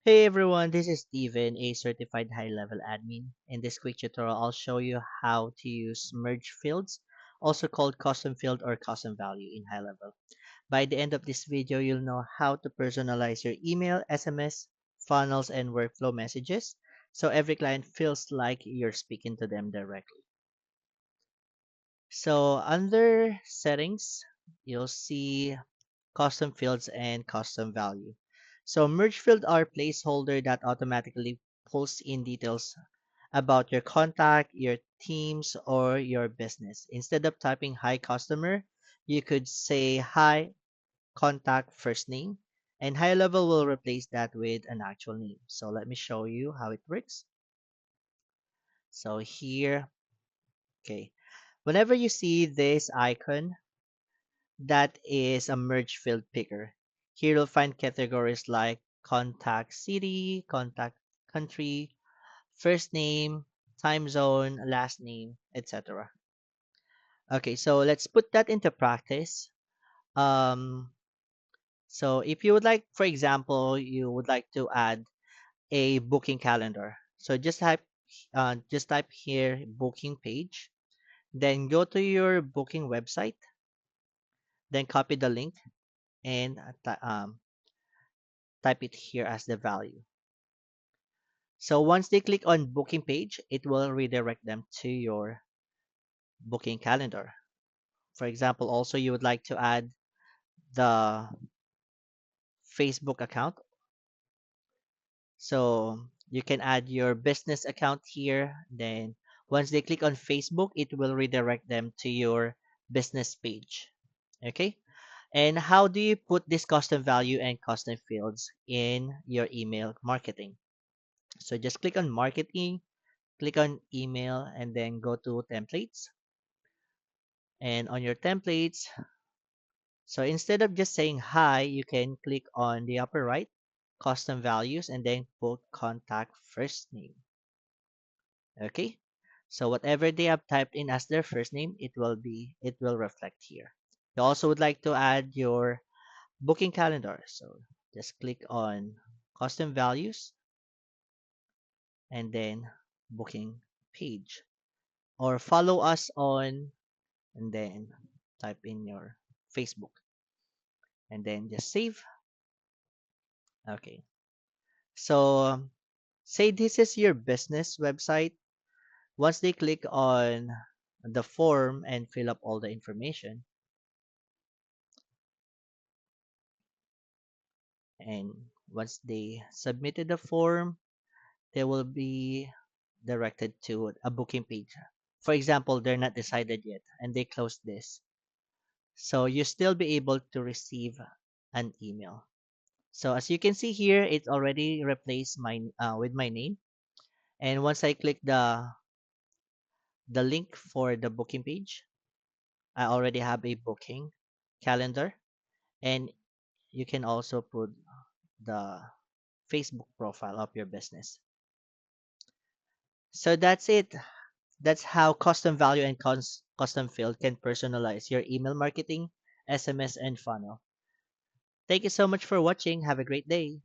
Hey everyone, this is Steven, a certified high-level admin. In this quick tutorial, I'll show you how to use merge fields, also called custom field or custom value in high level. By the end of this video, you'll know how to personalize your email, SMS, funnels, and workflow messages so every client feels like you're speaking to them directly. So under settings, you'll see custom fields and custom value. So merge field are placeholder that automatically pulls in details about your contact, your teams, or your business. Instead of typing hi customer, you could say hi contact first name, and high level will replace that with an actual name. So let me show you how it works. So here, okay, whenever you see this icon, that is a merge field picker. Here you'll find categories like contact city, contact country, first name, time zone, last name, etc. Okay, so let's put that into practice. Um, so if you would like, for example, you would like to add a booking calendar. So just type here booking page, then go to your booking website, then copy the link and type it here as the value. So once they click on booking page, it will redirect them to your booking calendar. For example, also you would like to add the Facebook account. So you can add your business account here. Then once they click on Facebook, it will redirect them to your business page. Okay. And how do you put this custom value and custom fields in your email marketing? So just click on marketing, click on email, and then go to templates. And on your templates, so instead of just saying hi, you can click on the upper right, custom values, and then put contact first name. Okay. So whatever they have typed in as their first name, it will reflect here. You also would like to add your booking calendar. So just click on custom values and then booking page. Or follow us on and then type in your Facebook and then just save. Okay. So say this is your business website. Once they click on the form and fill up all the information, and once they submitted the form, they will be directed to a booking page. For example, they're not decided yet and they close this. So you still be able to receive an email. So as you can see here, it already replaced my with my name. And once I click the link for the booking page, I already have a booking calendar, and you can also put the Facebook profile of your business. So that's it. That's how custom value and custom field can personalize your email marketing, SMS, and funnel. Thank you so much for watching. Have a great day.